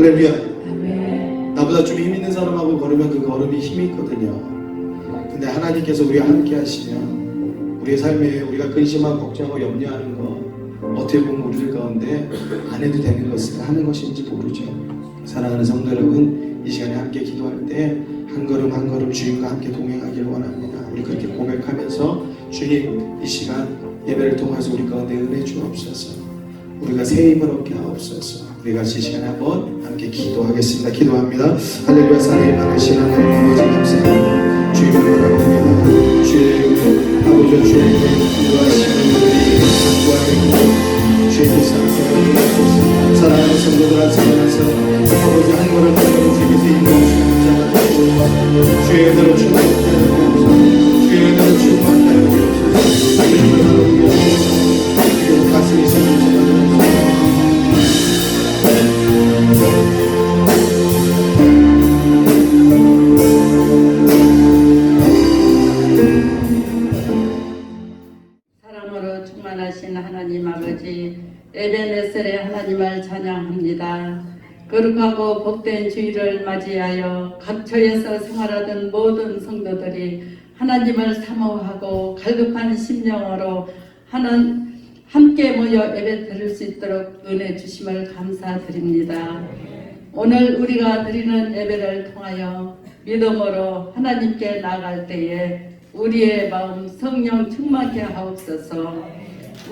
할렐루야. 아멘. 나보다 좀 힘 있는 사람하고 걸으면 그 걸음이 힘이 있거든요. 근데 하나님께서 우리와 함께 하시면 우리의 삶에 우리가 근심하고 걱정하고 염려하는 거 어떻게 보면 우리들 가운데 안 해도 되는 것을 하는 것인지 모르죠. 사랑하는 성도 여러분, 이 시간에 함께 기도할 때 한 걸음 한 걸음 주님과 함께 동행하기를 원합니다. 우리 그렇게 고백하면서 주님, 이 시간 예배를 통해서 우리 가운데 은혜 주옵소서. 우리가 새 힘을 얻게 하옵소서. 우리 같이 이 시간에 한번 함께 기도하겠습니다. 기도합니다. 할렐루야. 사랑이 많으신 하나님 아버지 감사합니다. 주님을 바라봅니다. 주의 아버지 주의 인도하시는 우리 구하겠고 주의 뜻을 함께 하옵소서. 사랑하는 성도들 안에서 아버지 한 걸음 한 걸음 주께서 인도하시는 자가 주의 은혜로 충만하게 하옵소서. 주의 은혜로 충만하게 하옵소서. 주님을 바라보며 그리고 가슴이 서는 사랑으로 충만하신 하나님 아버지, 에베네셀의 하나님을 찬양합니다. 거룩하고 복된 주일을 맞이하여 각처에서 생활하던 모든 성도들이 하나님을 사모하고 갈급한 심령으로 함께 모여 예배 드릴 수 있도록 은혜 주심을 감사드립니다. 오늘 우리가 드리는 예배를 통하여 믿음으로 하나님께 나아갈 때에 우리의 마음 성령 충만케 하옵소서.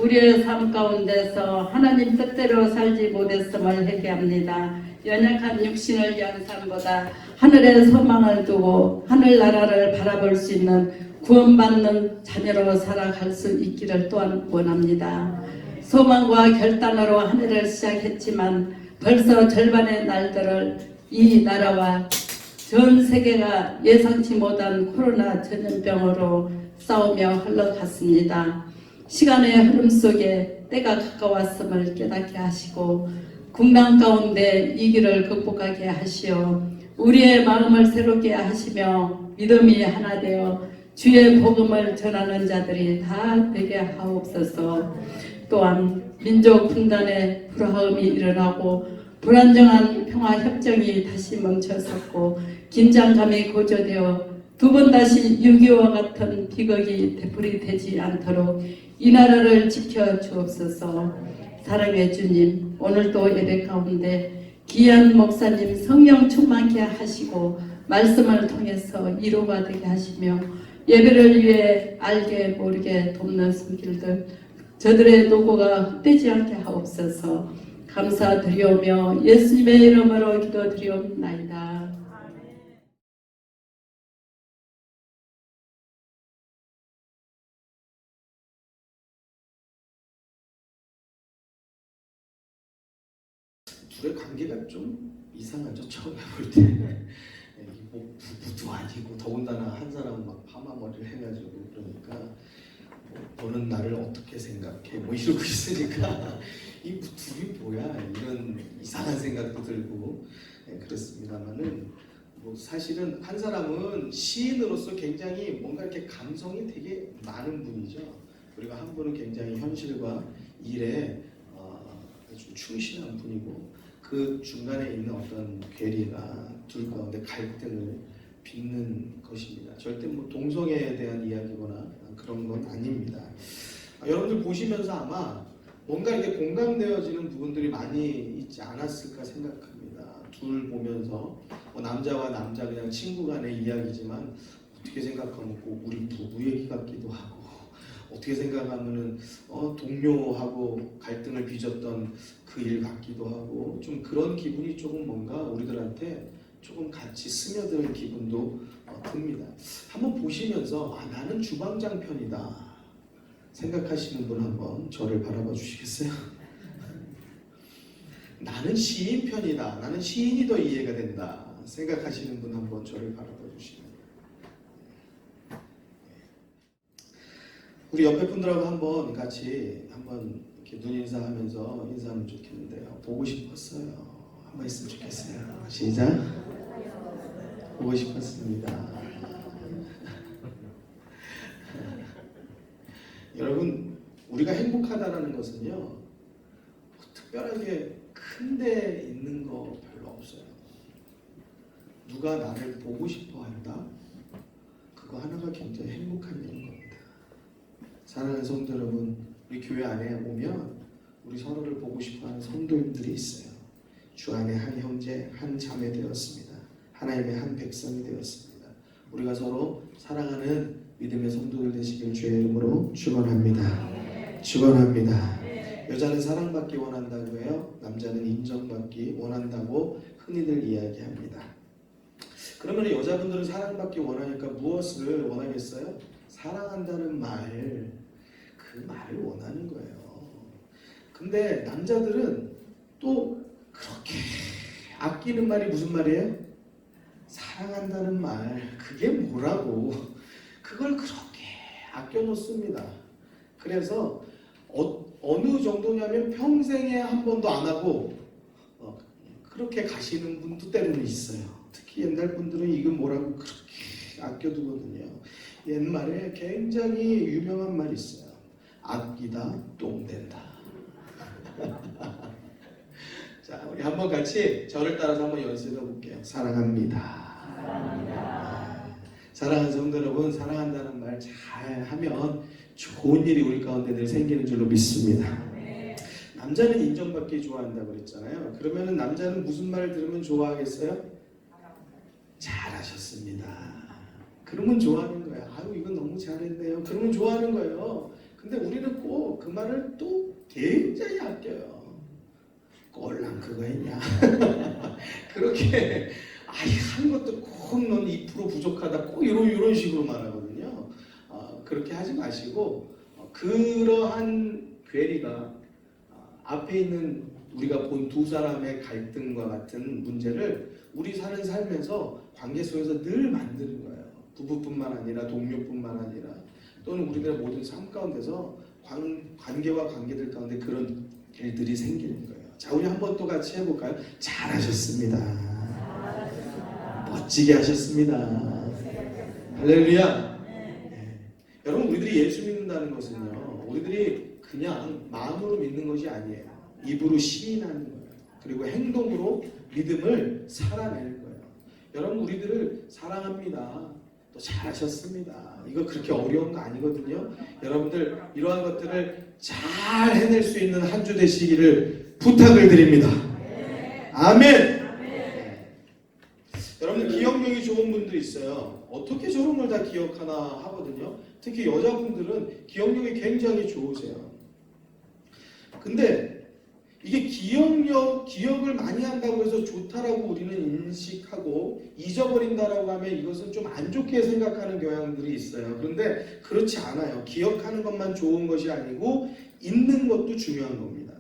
우리의 삶 가운데서 하나님 뜻대로 살지 못했음을 회개합니다. 연약한 육신을 위한 삶보다 하늘의 소망을 두고 하늘나라를 바라볼 수 있는 구원받는 자녀로 살아갈 수 있기를 또한 원합니다. 소망과 결단으로 한 해를 시작했지만 벌써 절반의 날들을 이 나라와 전 세계가 예상치 못한 코로나 전염병으로 싸우며 흘러갔습니다. 시간의 흐름 속에 때가 가까웠음을 깨닫게 하시고 국난 가운데 이 길을 극복하게 하시어 우리의 마음을 새롭게 하시며 믿음이 하나 되어 주의 복음을 전하는 자들이 다 되게 하옵소서. 또한 민족 분단의 불화음이 일어나고 불안정한 평화협정이 다시 멈춰섰고 긴장감이 고조되어 두 번 다시 6.25와 같은 비극이 되풀이되지 않도록 이 나라를 지켜주옵소서. 사랑의 주님, 오늘도 예배 가운데 귀한 목사님 성령 충만케 하시고 말씀을 통해서 위로가 되게 하시며 예배를 위해 알게 모르게 돕는 손길들 저들의 노고가 헛되지 않게 하옵소서. 감사드리오며 예수님의 이름으로 기도드리옵나이다. 둘의 관계가 좀 이상하죠. 처음에 볼 때. 뭐 부부도 아니고 더군다나 한 사람은 막 파마머리를 해가지고 그러니까 너는 나를 어떻게 생각해? 뭐 이러고 있으니까 이 둘이 뭐야? 이런 이상한 생각도 들고 그렇습니다만은 뭐 사실은 한 사람은 시인으로서 굉장히 뭔가 이렇게 감성이 되게 많은 분이죠. 그리고 한 분은 굉장히 현실과 일에 아주 충실한 분이고 그 중간에 있는 어떤 괴리가 둘 가운데 갈등을 빚는 것입니다. 절대 뭐 동성애에 대한 이야기거나 그런 건 아닙니다. 여러분들 보시면서 아마 뭔가 이렇게 공감되어지는 부분들이 많이 있지 않았을까 생각합니다. 둘 보면서 뭐 남자와 남자 그냥 친구 간의 이야기지만 어떻게 생각하면 꼭 우리 부부 얘기 같기도 하고 어떻게 생각하면은 동료하고 갈등을 빚었던 그 일 같기도 하고 좀 그런 기분이 조금 뭔가 우리들한테 조금 같이 스며드는 기분도 듭니다. 한번 보시면서 나는 주방장 편이다 생각하시는 분 한번 저를 바라봐 주시겠어요? 나는 시인 편이다. 나는 시인이 더 이해가 된다 생각하시는 분 한번 저를 바라봐 주시면 우리 옆에 분들하고 한번 같이 한번 이렇게 눈 인사하면서 인사하면 좋겠는데요. 보고 싶었어요. 한번 있으면 좋겠어요. 시작. 보고 싶었습니다. 여러분, 우리가 행복하다라는 것은요, 특별하게 큰데 있는 거 별로 없어요. 누가 나를 보고 싶어 한다? 그거 하나가 굉장히 행복한 일인 겁니다. 사랑하는 성도 여러분, 우리 교회 안에 오면 우리 서로를 보고 싶어하는 성도님들이 있어요. 주 안에 한 형제, 한 자매 되었습니다. 하나님의 한 백성이 되었습니다. 우리가 서로 사랑하는 믿음의 성도들 되시길 주의 이름으로 축원합니다. 축원합니다. 여자는 사랑받기 원한다고 해요. 남자는 인정받기 원한다고 흔히들 이야기합니다. 그러면 여자분들은 사랑받기 원하니까 무엇을 원하겠어요? 사랑한다는 말, 그 말을 원하는 거예요. 근데 남자들은 또 그렇게 아끼는 말이 무슨 말이에요? 사랑한다는 말, 그게 뭐라고? 그걸 그렇게 아껴 놓습니다. 그래서 어느 정도냐면 평생에 한 번도 안 하고 그렇게 가시는 분도 때로는 있어요. 특히 옛날 분들은 이거 뭐라고 그렇게 아껴두거든요. 옛말에 굉장히 유명한 말이 있어요. 아끼다 똥 된다. 자, 우리 한번 같이 저를 따라서 한번 연습해 볼게요. 사랑합니다. 사랑하는 성도 여러분, 사랑한다는 말 잘 하면 좋은 일이 우리 가운데 늘 생기는 줄로 믿습니다. 남자는 인정받기 좋아한다고 그랬잖아요. 그러면 남자는 무슨 말을 들으면 좋아하겠어요? 잘하셨습니다. 그러면 좋아하는 거예요. 아유, 이건 너무 잘했네요. 그러면 좋아하는 거예요. 근데 우리는 꼭 그 말을 또 굉장히 아껴요. 꼴랑 그거 했냐? 그렇게 한 것도 꼭 넌 2% 부족하다. 꼭 이런 식으로 말하거든요. 그렇게 하지 마시고 그러한 괴리가 앞에 있는 우리가 본 두 사람의 갈등과 같은 문제를 우리 사는 삶에서 관계 속에서 늘 만드는 거예요. 부부뿐만 아니라 동료뿐만 아니라 또는 우리들의 모든 삶 가운데서 관계와 관계들 가운데 그런 일들이 생기는 거예요. 자, 우리 한번 또 같이 해볼까요? 잘하셨습니다. 멋지게 하셨습니다. 할렐루야. 네. 여러분, 우리들이 예수 믿는다는 것은요, 우리들이 그냥 마음으로 믿는 것이 아니에요. 입으로 시인하는 거예요. 그리고 행동으로 믿음을 살아내는 거예요. 여러분, 우리들을 사랑합니다. 또 잘하셨습니다. 이거 그렇게 어려운 거 아니거든요. 여러분들 이러한 것들을 잘 해낼 수 있는 한 주 되시기를 부탁을 드립니다. 아멘. 여러분들 기억력이 좋은 분들이 있어요. 어떻게 저런 걸 다 기억하나 하거든요. 특히 여자분들은 기억력이 굉장히 좋으세요. 근데 이게 기억을 많이 한다고 해서 좋다라고 우리는 인식하고 잊어버린다라고 하면 이것은 좀 안 좋게 생각하는 경향들이 있어요. 그런데 그렇지 않아요. 기억하는 것만 좋은 것이 아니고 잊는 것도 중요한 겁니다.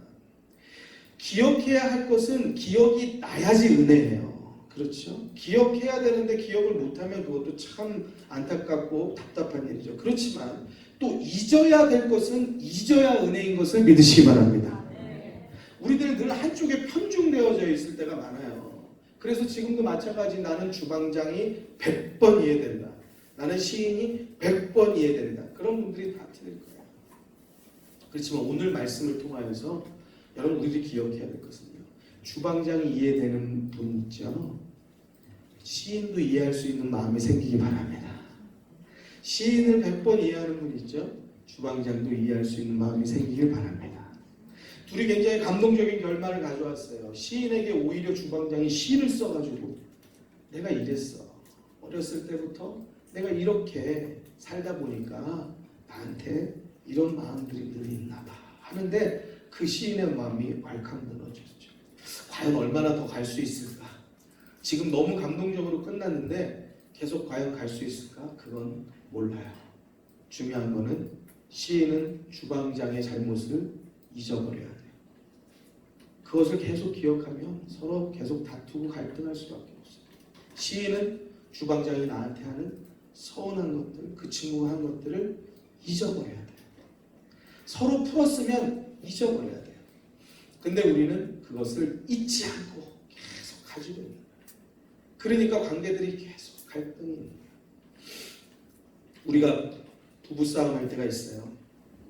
기억해야 할 것은 기억이 나야지 은혜예요. 그렇죠? 기억해야 되는데 기억을 못하면 그것도 참 안타깝고 답답한 일이죠. 그렇지만 또 잊어야 될 것은 잊어야 은혜인 것을 믿으시기 바랍니다. 우리들 늘 한쪽에 편중되어져 있을 때가 많아요. 그래서 지금도 마찬가지 나는 주방장이 100번 이해된다. 나는 시인이 100번 이해된다. 그런 분들이 다 틀릴 거예요. 그렇지만 오늘 말씀을 통하여서 여러분 우리들이 기억해야 될 것은요. 주방장이 이해되는 분 있죠. 시인도 이해할 수 있는 마음이 생기기 바랍니다. 시인을 100번 이해하는 분 있죠. 주방장도 이해할 수 있는 마음이 생기길 바랍니다. 둘이 굉장히 감동적인 결말을 가져왔어요. 시인에게 오히려 주방장이 시를 써가지고 내가 이랬어. 어렸을 때부터 내가 이렇게 살다 보니까 나한테 이런 마음들이 늘 있나 봐 하는데 그 시인의 마음이 왈칵 무너졌죠. 과연 얼마나 더 갈 수 있을까? 지금 너무 감동적으로 끝났는데 계속 과연 갈 수 있을까? 그건 몰라요. 중요한 거는 시인은 주방장의 잘못을 잊어버려야 돼요. 그것을 계속 기억하면 서로 계속 다투고 갈등할 수밖에 없어요. 시인은 주방장이 나한테 하는 서운한 것들, 그 친구가 한 것들을 잊어버려야 돼요. 서로 풀었으면 잊어버려야 돼요. 근데 우리는 그것을 잊지 않고 계속 가지고 있는 거예요. 그러니까 관계들이 계속 갈등이 있는 거예요. 우리가 부부싸움 할 때가 있어요.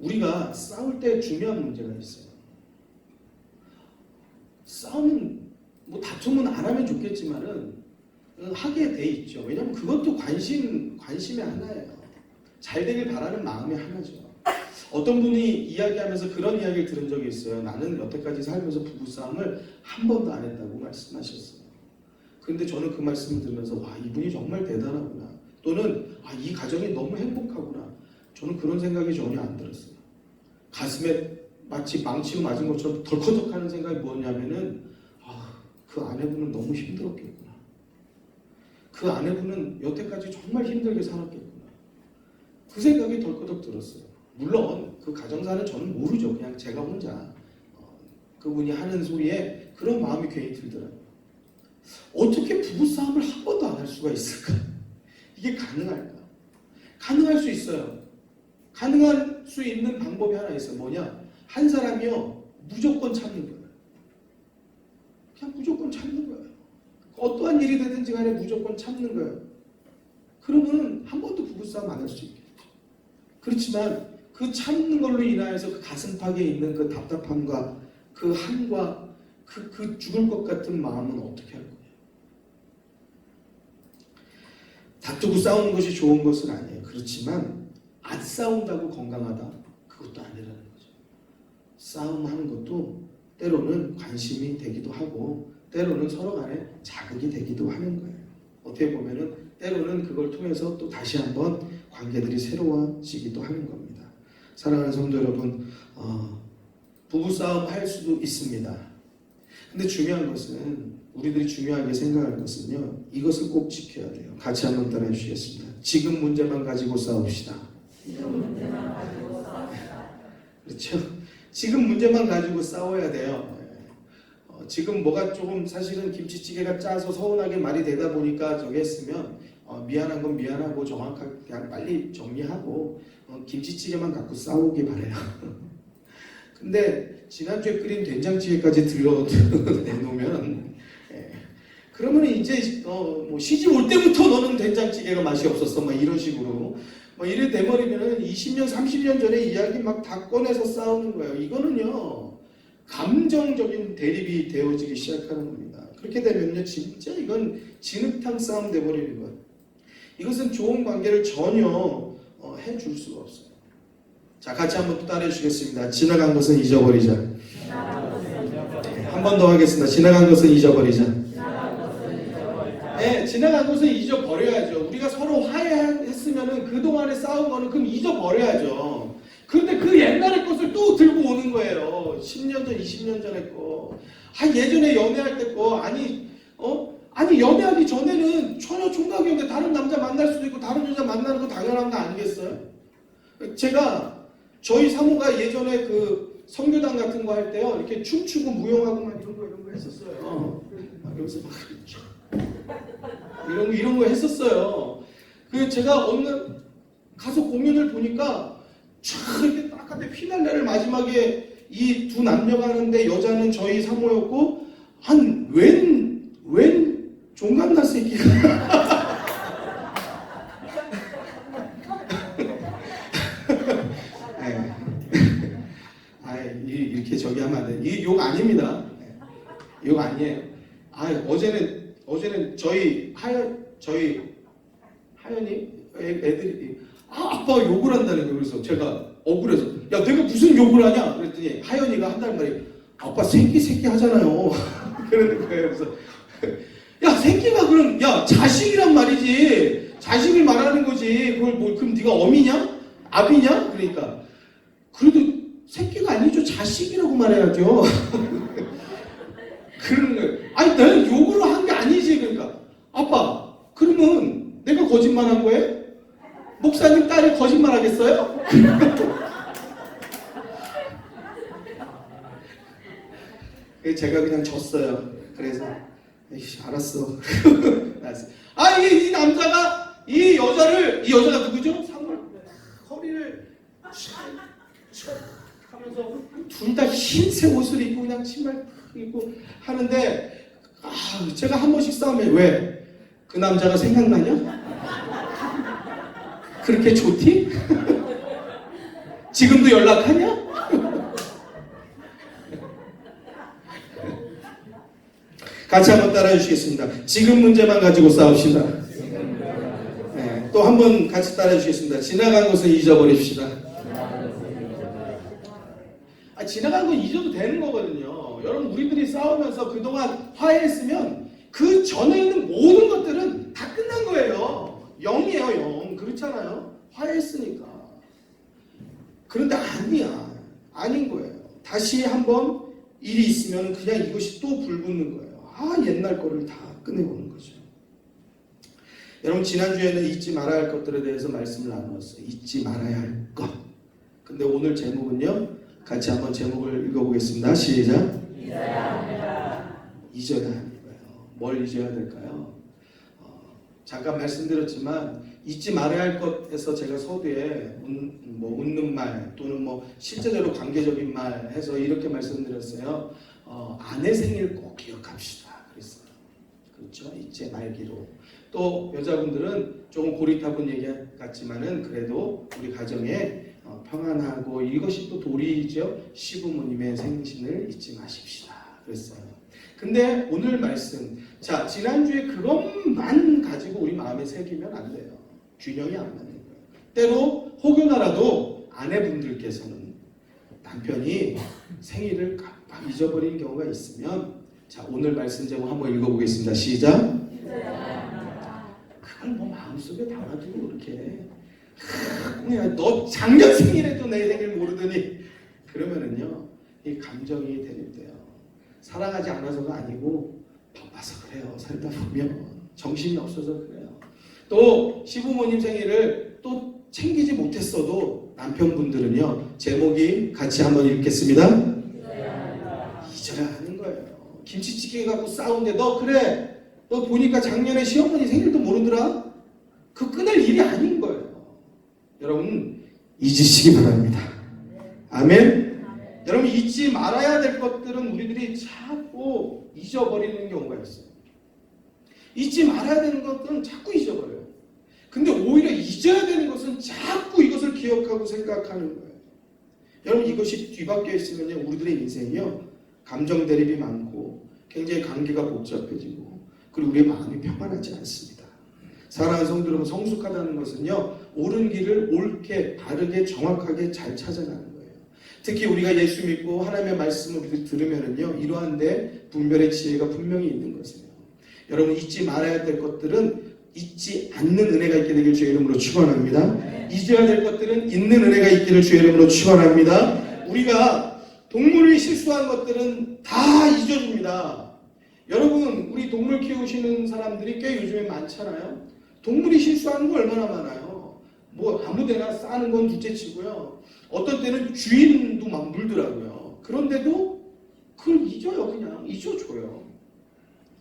우리가 싸울 때 중요한 문제가 있어요. 싸움은 뭐 다툼은 안 하면 좋겠지만은 하게 돼 있죠. 왜냐면 그것도 관심의 하나예요. 잘 되길 바라는 마음의 하나죠. 어떤 분이 이야기하면서 그런 이야기를 들은 적이 있어요. 나는 여태까지 살면서 부부싸움을 한 번도 안 했다고 말씀하셨어요. 그런데 저는 그 말씀을 들으면서 와, 이분이 정말 대단하구나. 또는 이 가정이 너무 행복하구나. 저는 그런 생각이 전혀 안 들었어요. 가슴에 마치 망치로 맞은 것처럼 덜커덕하는 생각이 뭐냐면은 그 아내분은 너무 힘들었겠구나. 그 아내분은 여태까지 정말 힘들게 살았겠구나. 그 생각이 덜커덕 들었어요. 물론 그 가정사는 저는 모르죠. 그냥 제가 혼자 그분이 하는 소리에 그런 마음이 괜히 들더라고요. 어떻게 부부싸움을 한 번도 안 할 수가 있을까? 이게 가능할까? 가능할 수 있어요. 가능할 수 있는 방법이 하나 있어요. 뭐냐? 한 사람이요 무조건 참는 거예요. 그냥 무조건 참는 거예요. 어떠한 일이 되든지 간에 무조건 참는 거예요. 그러면 한 번도 부부싸움 안 할 수 있겠죠. 그렇지만 그 참는 걸로 인하여서 그 가슴팍에 있는 그 답답함과 그 한과 그 죽을 것 같은 마음은 어떻게 할 거예요? 다투고 싸우는 것이 좋은 것은 아니에요. 그렇지만 안 싸운다고 건강하다? 그것도 아니라는 거죠. 싸움하는 것도 때로는 관심이 되기도 하고 때로는 서로 간에 자극이 되기도 하는 거예요. 어떻게 보면은 때로는 그걸 통해서 또 다시 한번 관계들이 새로워지기도 하는 겁니다. 사랑하는 성도 여러분, 부부싸움 할 수도 있습니다. 근데 중요한 것은 우리들이 중요하게 생각할 것은요, 이것을 꼭 지켜야 돼요. 같이 한번 따라해 주시겠습니다. 지금 문제만 가지고 싸웁시다. 그렇죠? 지금 문제만 가지고 싸워야 돼요. 지금 뭐가 조금 사실은 김치찌개가 짜서 서운하게 말이 되다 보니까 저기 했으면 미안한 건 미안하고 정확하게 그냥 빨리 정리하고 김치찌개만 갖고 싸우기 바래요. 근데 지난주에 끓인 된장찌개까지 내놓으면 그러면 이제 뭐 시집 올 때부터 너는 된장찌개가 맛이 없었어 막 이런 식으로 이래 돼버리면은 20년 30년 전에 이야기 막 다 꺼내서 싸우는 거예요. 이거는요 감정적인 대립이 되어지기 시작하는 겁니다. 그렇게 되면요 진짜 이건 진흙탕 싸움 돼버리는 거예요. 이것은 좋은 관계를 전혀 해줄 수가 없어요. 자, 같이 한번 또 따라해 주시겠습니다. 지나간 것은 잊어버리자. 한 번 더 하겠습니다. 지나간 것은 잊어버리자. 네, 지나간 것은 잊어버려야죠. 우리가 서로 화해했으면은 그동안에 싸운 거는 그럼 잊어버려야죠. 그런데 그 옛날의 것을 또 들고 오는 거예요. 10년 전, 20년 전에 거. 예전에 연애할 때 거. 아니 연애하기 전에는 전혀 총각이었는데 다른 남자 만날 수도 있고 다른 여자 만나는 거 당연한 거 아니겠어요? 제가 저희 사모가 예전에 그 선교당 같은 거 할 때요 이렇게 춤추고 무용하고 막 이런 거 했었어요. 여기서 막 이런 거 했었어요. 그 제가 어느 가서 공연을 보니까 촥 이렇게 딱한데 피날레를 마지막에 이 두 남녀가 하는데 여자는 저희 사모였고 웬 종갓나 새끼가 이렇게 저기 하면 안 돼. 이게 욕 아닙니다. 욕 아니에요. 어제는 저희 하연이 애들이 아빠가 욕을 한다는 거예요. 그래서 제가 억울해서 야 내가 무슨 욕을 하냐 그랬더니 하연이가 한다는 말이 아빠 새끼 하잖아요. 그러는 거예요. 그래서 야 새끼가 그럼 야 자식이란 말이지 자식을 말하는 거지 그걸 뭐 그럼 네가 어미냐 아비냐 그러니까 그래도 새끼가 아니죠 자식이라고 말해야죠. 그러는 거예요. 아니 나는 욕으로 한 게 아니지. 그러니까 아빠 그러면 내가 거짓말한 거예요? 목사님 딸이 거짓말하겠어요? 제가 그냥 졌어요. 그래서 알았어. 이 남자가 이 여자가 누구죠? 허리를 하면서 둘 다 흰색 옷을 입고 그냥 신발 입고 하는데 제가 한 번씩 싸우면 왜? 그 남자가 생각나냐? 그렇게 좋디? 지금도 연락하냐? 같이 한번 따라해 주시겠습니다. 지금 문제만 가지고 싸웁시다. 네, 또 한번 같이 따라해 주시겠습니다. 지나간 것을 잊어버립시다. 지나간 건 잊어도 되는 거거든요. 여러분, 우리들이 싸우면서 그동안 화해했으면 그 전에 있는 모든 것들은 다 끝난 거예요. 0이에요, 0. 그렇잖아요. 화해했으니까. 그런데 아닌 거예요. 다시 한번 일이 있으면 그냥 이것이 또 불붙는 거예요. 옛날 거를 다 꺼내보는 거죠. 여러분, 지난주에는 잊지 말아야 할 것들에 대해서 말씀을 나누었어요. 잊지 말아야 할 것. 근데 오늘 제목은요, 같이 한번 제목을 읽어보겠습니다. 시작. 잊어야 하는 거예요. 뭘 잊어야 될까요? 잠깐 말씀드렸지만 잊지 말아야 할 것에서 제가 서두에 웃는 말 또는 실제적으로 관계적인 말 해서 이렇게 말씀드렸어요. 아내 생일 꼭 기억합시다. 그랬어요. 그렇죠? 잊지 말기로. 또 여자분들은 조금 고리타분 얘기 같지만은 그래도 우리 가정에 평안하고 이것이 또 도리이죠. 시부모님의 생신을 잊지 마십시다. 그랬어요. 근데 오늘 말씀, 자, 지난주에 그것만 가지고 우리 마음에 새기면 안 돼요. 균형이 안 맞는 거예요. 때로 혹여나라도 아내분들께서는 남편이 생일을 깜빡 잊어버리는 경우가 있으면, 자, 오늘 말씀 제목 한번 읽어보겠습니다. 시작. 그걸 마음속에 담아두고 이렇게 너 작년 생일에도 내 생일 모르더니 그러면은요, 이 감정이 대립돼요. 사랑하지 않아서가 아니고 바빠서 그래요. 살다 보면 정신이 없어서 그래요. 또 시부모님 생일을 또 챙기지 못했어도 남편분들은요, 제목이 같이 한번 읽겠습니다. 잊어야 하는 거예요. 김치찌개 갖고 싸운데 너 보니까 작년에 시어머니 생일도 모르더라? 그 끊을 일이 아닌 거예요. 여러분, 잊으시기 바랍니다. 아멘? 여러분, 잊지 말아야 될 것들은 우리들이 자꾸 잊어버리는 경우가 있어요. 잊지 말아야 되는 것들은 자꾸 잊어버려요. 근데 오히려 잊어야 되는 것은 자꾸 이것을 기억하고 생각하는 거예요. 여러분, 이것이 뒤바뀌어 있으면요, 우리들의 인생이요, 감정 대립이 많고 굉장히 관계가 복잡해지고 그리고 우리의 마음이 평안하지 않습니다. 사랑하는 성도 여러분, 성숙하다는 것은요, 옳은 길을 옳게 바르게 정확하게 잘 찾아가는 거예요. 특히 우리가 예수 믿고 하나님의 말씀을 들으면은요, 이러한 데 분별의 지혜가 분명히 있는 것이에요. 여러분, 잊지 말아야 될 것들은 잊지 않는 은혜가 있게 되길 주의 이름으로 축원합니다. 잊어야 될 것들은 있는 은혜가 있기를 주의 이름으로 축원합니다. 우리가 동물이 실수한 것들은 다 잊어줍니다. 여러분, 우리 동물 키우시는 사람들이 꽤 요즘에 많잖아요. 동물이 실수하는 거 얼마나 많아요. 아무데나 싸는 건 둘째치고요. 어떤 때는 주인도 막 물더라고요. 그런데도 그걸 잊어요. 그냥 잊어줘요.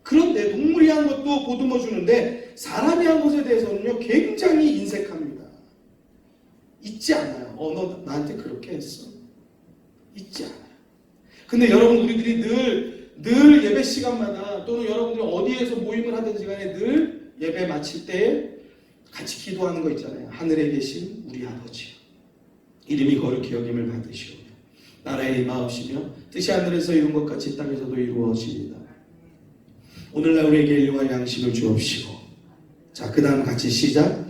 그런데 동물이 한 것도 보듬어 주는데 사람이 한 것에 대해서는요, 굉장히 인색합니다. 잊지 않아요. 너 나한테 그렇게 했어. 잊지 않아요. 근데 여러분, 우리들이 늘 예배 시간마다 또는 여러분들이 어디에서 모임을 하든지 간에 늘 예배 마칠 때 같이 기도하는 거 있잖아요. 하늘에 계신 우리 아버지요, 이름이 거룩히 여김을 받으시오며 나라에 임하옵시며 뜻이 하늘에서 이룬 것 같이 땅에서도 이루어지이다. 오늘날 우리에게 일용할 양식을 주옵시고. 자, 그 다음 같이 시작.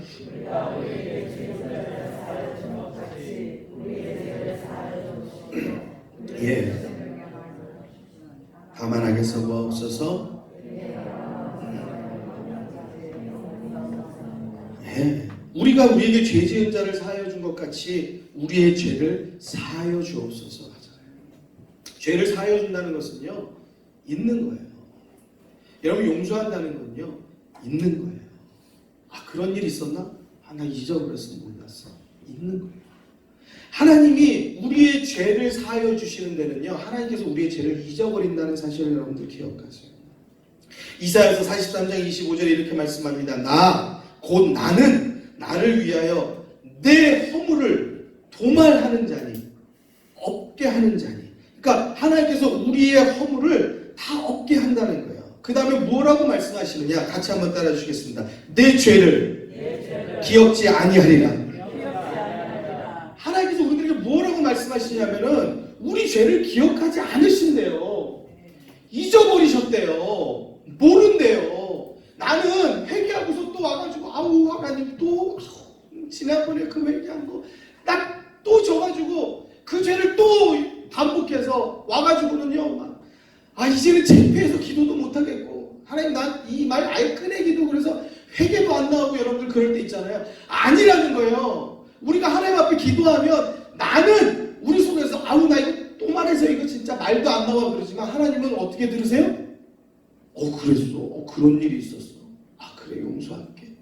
예. 다만 하겠어 무옵소서. 예. 우리가 우리에게 죄 지은 자를 사하여 준 것 같이 우리의 죄를 사하여 주옵소서 하잖아요. 죄를 사하여 준다는 것은요, 있는 거예요. 여러분, 용서한다는 건요, 있는 거예요. 그런 일이 있었나? 나 잊어버렸어. 몰랐어. 있는 거예요. 하나님이 우리의 죄를 사하여 주시는 데는요, 하나님께서 우리의 죄를 잊어버린다는 사실을 여러분들 기억하세요. 이사야서 43장 25절에 이렇게 말씀합니다. 곧 나는 나를 위하여 내 허물을 도말하는 자니, 없게 하는 자니. 그러니까 하나님께서 우리의 허물을 다 없게 한다는 거예요. 그 다음에 뭐라고 말씀하시느냐? 같이 한번 따라 주시겠습니다. 내 죄를 기억지 아니하리라. 하나님께서 우리들에게 뭐라고 말씀하시냐면은 우리 죄를 기억하지 않으신대요. 잊어버리셨대요. 모른대요. 나는 회개하고서 또 와가지고 아우 하나님 또 지난번에 그 회개한 거 딱 또 져가지고 그 죄를 또 반복해서 와가지고는요 막 이제는 창피해서 기도도 못하겠고 하나님 난 이 말 아예 꺼내기도 그래서 회개도 안 나오고 여러분들 그럴 때 있잖아요. 아니라는 거예요. 우리가 하나님 앞에 기도하면 나는 우리 속에서 아우 나 이거 또 말해서 이거 진짜 말도 안 나와 그러지만 하나님은 어떻게 들으세요? 그랬어. 그런 일이 있었어. 그래 용서할게.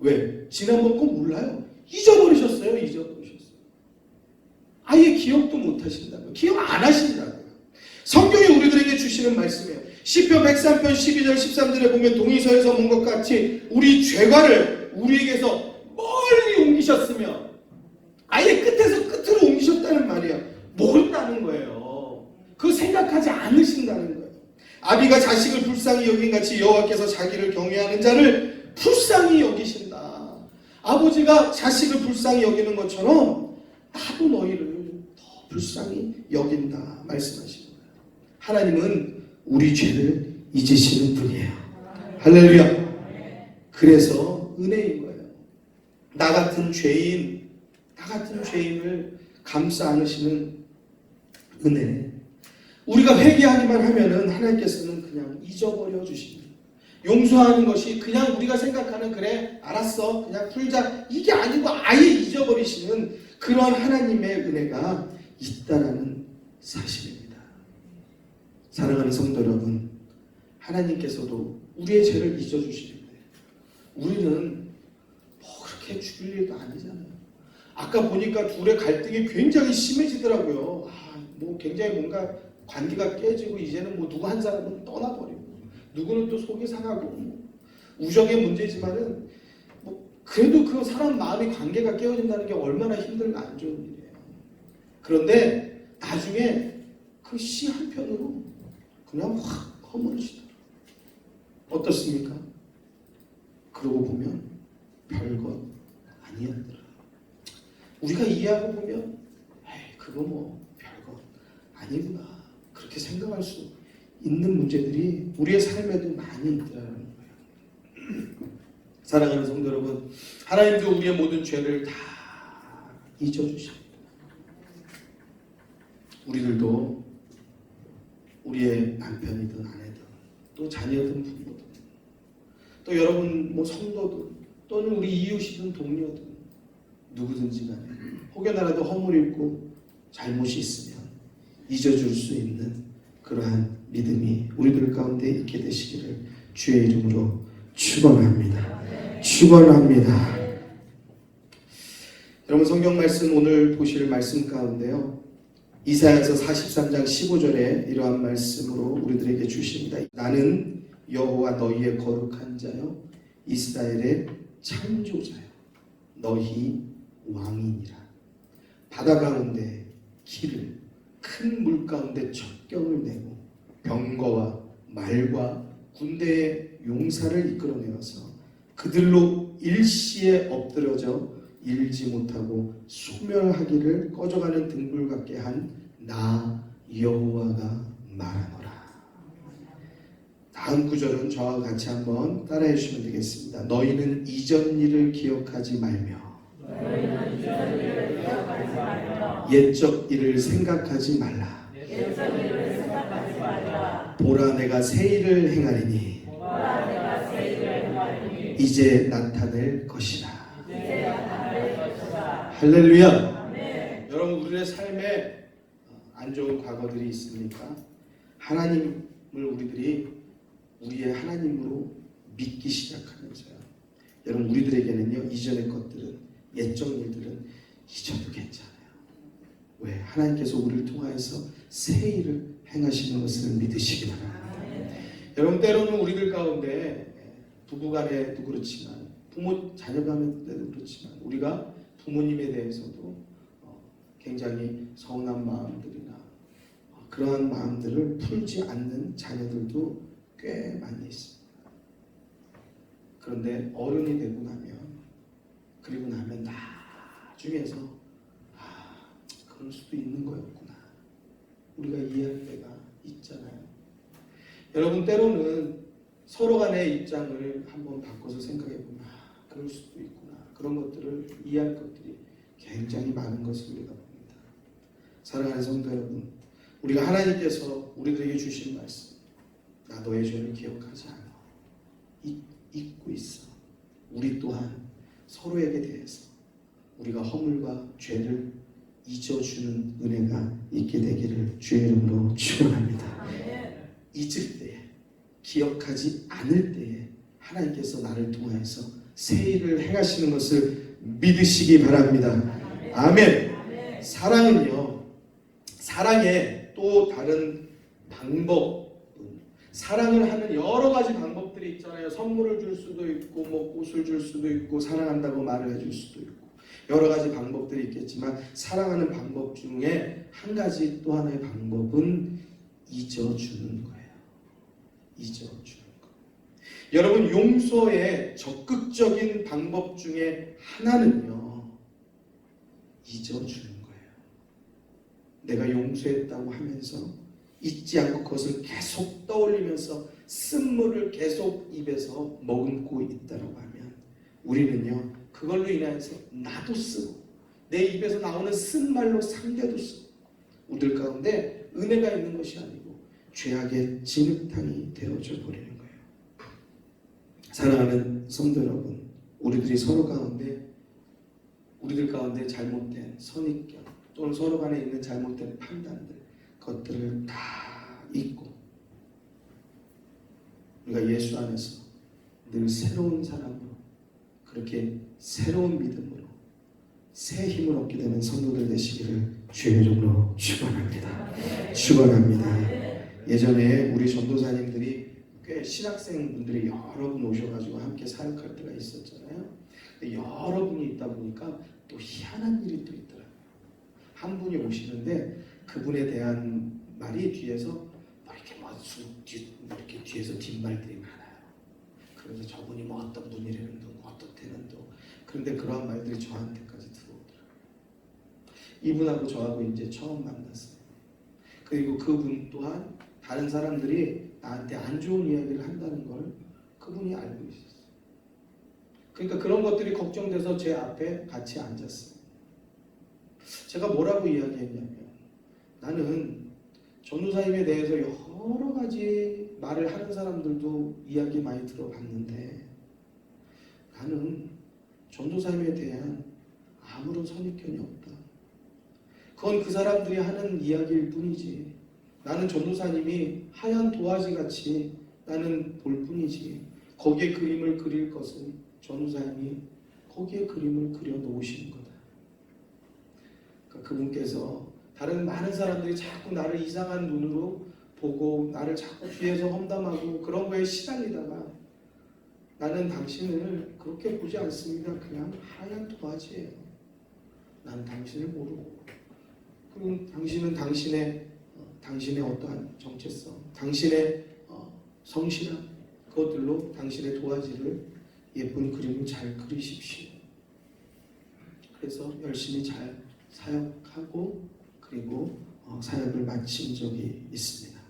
왜? 지난번 거 몰라요. 잊어버리셨어요. 아예 기억도 못 하신다고요. 기억 안 하신다고요. 성경이 우리들에게 주시는 말씀이에요. 시편 103편 12절 13절에 보면 동의서에서 본 것 같이 우리 죄과를 우리에게서 멀리 옮기셨으며 아예 끝에서 끝으로 옮기셨다는 말이에요. 모른다는 거예요. 그거 생각하지 않으신다는 거예요. 아비가 자식을 불쌍히 여긴 같이 여호와께서 자기를 경외하는 자를 불쌍히 여기신다. 아버지가 자식을 불쌍히 여기는 것처럼 나도 너희를 더 불쌍히 여긴다 말씀하시는 거예요. 하나님은 우리 죄를 잊으시는 분이에요. 할렐루야. 그래서 은혜인 거예요. 나 같은 죄인을 감싸 안으시는 은혜. 우리가 회개하기만 하면은 하나님께서는 그냥 잊어버려 주십니다. 용서하는 것이 그냥 우리가 생각하는 그래 알았어 그냥 풀자 이게 아니고 아예 잊어버리시는 그런 하나님의 은혜가 있다라는 사실입니다. 사랑하는 성도 여러분, 하나님께서도 우리의 죄를 잊어주시는데 우리는 그렇게 죽일 일도 아니잖아요. 아까 보니까 둘의 갈등이 굉장히 심해지더라고요. 굉장히 뭔가 관계가 깨지고 이제는 누구 한 사람은 떠나버리고 누구는 또 속이 상하고 우정의 문제지만은 그래도 그 사람 마음이 관계가 깨어진다는 게 얼마나 힘들고 안 좋은 일이에요. 그런데 나중에 그 시 한편으로 그냥 확 허물어지더라고요. 어떻습니까? 그러고 보면 별것 아니었더라. 우리가 이해하고 보면 그거 별것 아니구나 그렇게 생각할 수 있는 문제들이 우리의 삶에도 많이 있더라는 거예요. 사랑하는 성도 여러분, 하나님도 우리의 모든 죄를 다 잊어주십니다. 우리들도 우리의 남편이든 아내든 또 자녀든 부모든 또 여러분 성도든 또는 우리 이웃이든 동료든 누구든지 간에 혹여나라도 허물이 있고 잘못이 있으면 잊어줄 수 있는 그러한 믿음이 우리들 가운데 있게 되시기를 주의 이름으로 축원합니다. 축원합니다. 여러분 성경 말씀 오늘 보실 말씀 가운데요. 이사야서 43장 15절에 이러한 말씀으로 우리들에게 주십니다. 나는 여호와 너희의 거룩한 자요 이스라엘의 창조자요 너희 왕이니라. 바다 가운데 길을 큰 물 가운데 척경을 내고 병거와 말과 군대의 용사를 이끌어내어서 그들로 일시에 엎드러져 일지 못하고 소멸하기를 꺼져가는 등불 같게 한 나 여호와가 말하노라. 다음 구절은 저와 같이 한번 따라해 주시면 되겠습니다. 너희는 이전 일을 기억하지 말며 옛적 일을 생각하지 말라. 보라 내가 새 일을 행하리니 이제 나타낼 것이라. 할렐루야. 여러분 우리의 삶에 안 좋은 과거들이 있습니까? 하나님을 우리들이 우리의 하나님으로 믿기 시작하면서요. 여러분 우리들에게는요 이전의 것들은 옛적 일들은 잊어도 괜찮아요. 왜? 하나님께서 우리를 통하여서 새 일을 행하시는 것을 믿으시기 바랍니다. 여러분 때로는 우리들 가운데 부부간에도 그렇지만 부모 자녀간에도 그렇지만 우리가 부모님에 대해서도 굉장히 서운한 마음들이나 그러한 마음들을 풀지 않는 자녀들도 꽤 많이 있습니다. 그런데 어른이 되고 나면 그리고 나면 나중에서 그럴 수도 있는 거였구나 우리가 이해할 때가 있잖아요. 여러분 때로는 서로 간의 입장을 한번 바꿔서 생각해 보면 그럴 수도 있구나. 그런 것들을 이해할 것들이 굉장히 많은 것을 우리가 봅니다. 사랑하는 성도 여러분, 우리가 하나님께서 우리들에게 주신 말씀, 나 너의 죄를 기억하지 않아. 잊고 있어. 우리 또한 서로에게 대해서 우리가 허물과 죄를 잊어주는 은혜가 있게 되기를 주의 이름으로 축원합니다. 잊을 때에, 기억하지 않을 때에 하나님께서 나를 통하여서 새 일을 행하시는 것을 믿으시기 바랍니다. 아멘. 사랑은요, 사랑의 또 다른 방법, 사랑을 하는 여러 가지 방법들이 있잖아요. 선물을 줄 수도 있고, 뭐 꽃을 줄 수도 있고, 사랑한다고 말을 해줄 수도 있고, 여러 가지 방법들이 있겠지만 사랑하는 방법 중에 한 가지 또 하나의 방법은 잊어주는 거예요. 잊어주는 거. 여러분, 용서의 적극적인 방법 중에 하나는요, 잊어주는 거예요. 내가 용서했다고 하면서 잊지 않고 그것을 계속 떠올리면서 쓴물을 계속 입에서 머금고 있다고 하면 우리는요, 그걸로 인해서 나도 쓰고 내 입에서 나오는 쓴말로 상대도 쓰고 우리들 가운데 은혜가 있는 것이 아니고 죄악의 진흙탕이 되어져 버리는 거예요. 사랑하는 성도 여러분, 우리들이 서로 가운데 우리들 가운데 잘못된 선입견 또는 서로 간에 있는 잘못된 판단들, 것들을 다 잊고 우리가 예수 안에서 늘 새로운 사람으로, 그렇게 새로운 믿음으로 새 힘을 얻게 되는 성도들 되시기를 주의 이름으로 축원합니다. 축원합니다. 예전에 우리 전도사님들이 꽤 신학생분들이 여러 분 오셔가지고 함께 사역할 때가 있었잖아요. 여러 분이 있다 보니까 또 희한한 일이 또 있더라고요. 한 분이 오시는데 그분에 대한 말이 뒤에서 이렇게 뒤에서 뒷말들이 많아요. 그래서 저분이 뭐 어떤 분이라는 둥 어떻다는 둥, 그런데 그러한 말들이 저한테까지 들어오더라고요. 이분하고 저하고 이제 처음 만났어요. 그리고 그분 또한 다른 사람들이 나한테 안 좋은 이야기를 한다는 걸 그분이 알고 있었어요. 그러니까 그런 것들이 걱정돼서 제 앞에 같이 앉았어요. 제가 뭐라고 이야기했냐면, 나는 전도사님에 대해서 여러 가지 말을 하는 사람들도 이야기 많이 들어봤는데 나는 전도사님에 대한 아무런 선입견이 없다. 그건 그 사람들이 하는 이야기일 뿐이지, 나는 전도사님이 하얀 도화지같이 나는 볼 뿐이지, 거기에 그림을 그릴 것은 전도사님이 거기에 그림을 그려 놓으시는 거다. 그러니까 그분께서 다른 많은 사람들이 자꾸 나를 이상한 눈으로 보고 나를 자꾸 뒤에서 험담하고 그런 거에 시달리다가, 나는 당신을 그렇게 보지 않습니다. 그냥 하얀 도화지예요. 나는 당신을 모르고, 그리고 당신은 당신의 어떠한 정체성, 당신의 성실함, 그것들로 당신의 도화지를 예쁜 그림을 잘 그리십시오. 그래서 열심히 잘 사역하고 그리고 사역을 마친 적이 있습니다.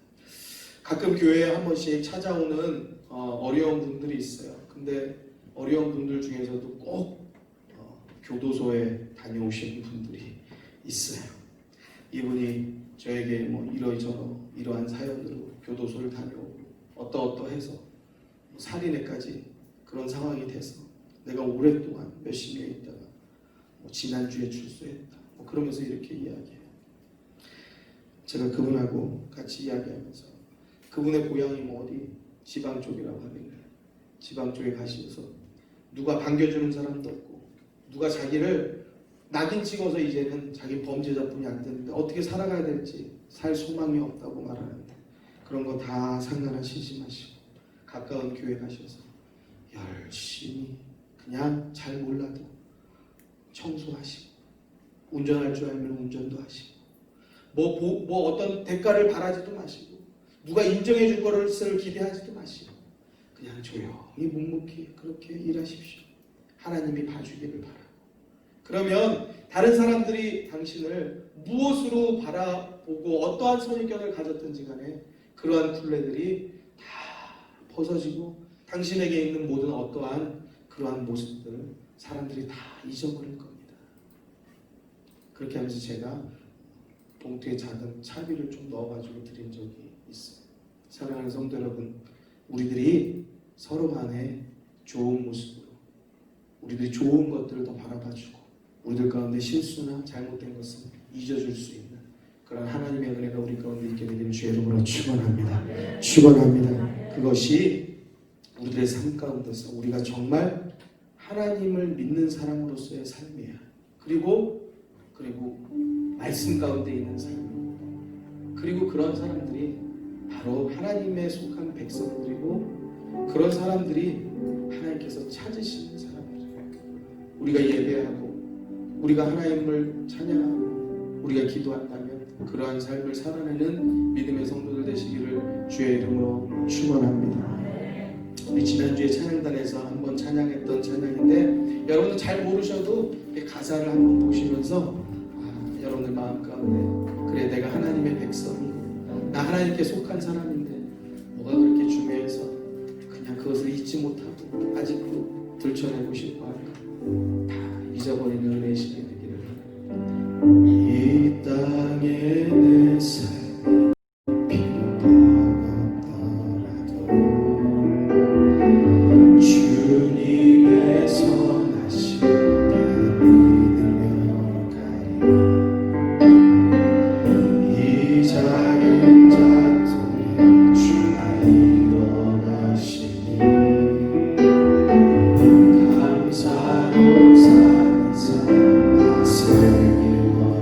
가끔 교회에 한 번씩 찾아오는 어려운 분들이 있어요. 근데 어려운 분들 중에서도 꼭 교도소에 다녀오신 분들이 있어요. 이분이 저에게 뭐 이러한 사연으로 교도소를 다녀오고 어떠어떠해서 살인에까지 그런 상황이 돼서 내가 오랫동안 몇십 년 있다가 지난주에 출소했다, 그러면서 이렇게 이야기해요. 제가 그분하고 같이 이야기하면서, 그분의 고향이 뭐 어디 지방 쪽이라고 하길래 지방 쪽에 가시면서 누가 반겨주는 사람도 없고, 누가 자기를 낙인 찍어서 이제는 자기 범죄자뿐이 안 되는데 어떻게 살아가야 될지 살 소망이 없다고 말하는데, 그런 거 다 상관하시지 마시고 가까운 교회 가셔서 열심히 그냥 잘 몰라도 청소하시고, 운전할 줄 알면 운전도 하시고, 뭐 어떤 대가를 바라지도 마시고, 누가 인정해 줄 것을 기대하지도 마시고, 그냥 조용히 묵묵히 그렇게 일하십시오. 하나님이 봐주기를 바라고. 그러면 다른 사람들이 당신을 무엇으로 바라보고 어떠한 선입견을 가졌든지 간에 그러한 굴레들이 다 벗어지고 당신에게 있는 모든 어떠한 그러한 모습들을 사람들이 다 잊어버릴 겁니다. 그렇게 하면서 제가 봉투에 작은 차비를 좀 넣어가지고 드린 적이 있어요. 사랑하는 성도 여러분, 우리들이 서로 간에 좋은 모습으로 우리들이 좋은 것들을 더 바라봐주고 우리들 가운데 실수나 잘못된 것은 잊어줄 수 있는 그런 하나님의 은혜가 우리 가운데 있게 되기를 주의 이름으로 축원합니다. 축원합니다. 그것이 우리들의 삶 가운데서 우리가 정말 하나님을 믿는 사람으로서의 삶이야. 그리고 말씀 가운데 있는 삶. 그리고 그런 사람들이 바로 하나님에 속한 백성들이고 그런 사람들이 하나님께서 찾으시는 사람들이에요. 우리가 예배하고 우리가 하나님을 찬양하고 우리가 기도한다면 그러한 삶을 살아내는 믿음의 성도들 되시기를 주의 이름으로 축원합니다. 우리 지난주에 찬양단에서 한번 찬양했던 찬양인데 여러분들 잘 모르셔도 가사를 한번 보시면서 여러분들 마음 가운데 그래 내가 하나님의 백성이고 나 하나님께 속한 사람인데 뭐가 그렇게 중요해서 그냥 그것을 잊지 못하고 아직도 들춰내고 싶어 할까? 다 잊어버리는 은혜시게 되기를 바랍니다. 이 땅에 내 삶이 비방없더라도 주님의 선하신 땅을 믿으며 가리 이 작은 자통에 주가 일어나시니 감사로 사는 삶 나 살기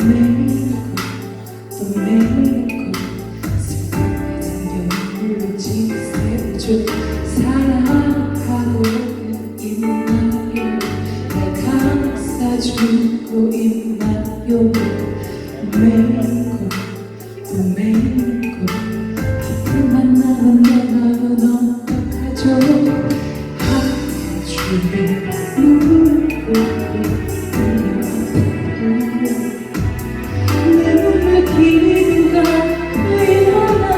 또 매일고 슬픔에 잠겨 울지 세워줘 사랑하고 있나요 날 감싸주고 있나요 매일고 또 매일고 아픈 만남은 내 마음은 어떡하죠 한 줄을 울고 내 몸을 기는가 얼마나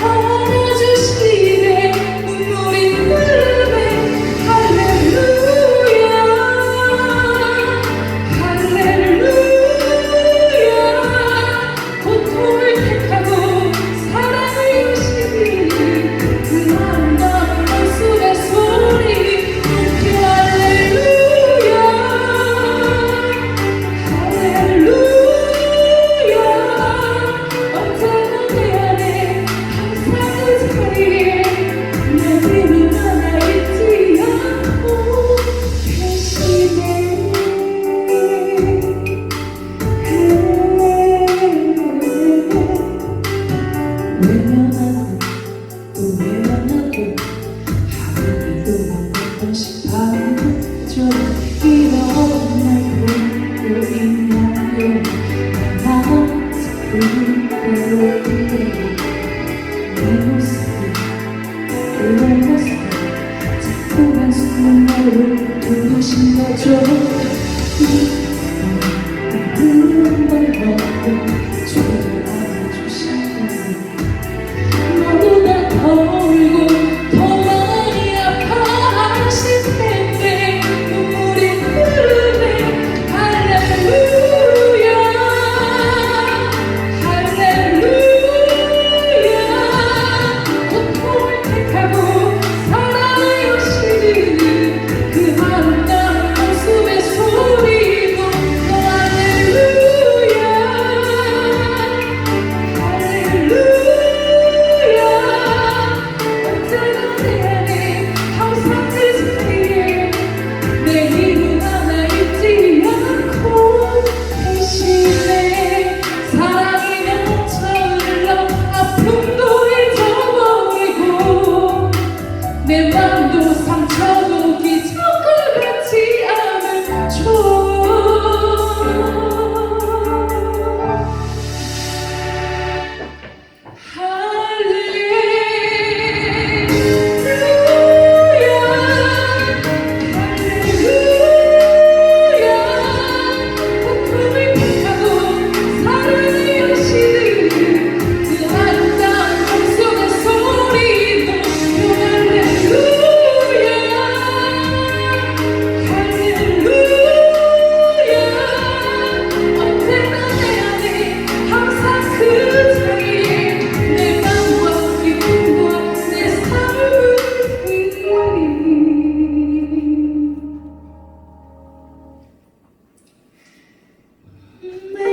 알아주시네 눈물이 흐르네 할렐루야 할렐루야 고통을 택하고 사랑을 주시니 그 아름다운 모습의 소리 높이 할렐루야 할렐루야 언제나 내 안에 항상 그 자리에 내 힘이 남아있지 않고 계시네 외면하고 또 외면하고 하루도 몇 번씩 바라죠 이런 날 보고 있나요 나한테 그대로 내 모습이 그런 모습 자꾸만 숨는 너를 부르신 거죠 이런 걸 보고 저를 알아주시고 너보다 더 울고 더 많이 아파하실 텐데 눈물이 흐르네 할렐루야 할렐루야 고통을 택하고 사랑을 주시니 그 아름다운 모습의 소리 높여 할렐루야 할렐루야 언제나 내 안에 항상 그 자리에 내 힘은 남아있지 않고 계시네 사랑이 넘쳐 흘러 아픔도 잊어버리고 내 맘도 상처도 기적과 같지 않을죠 내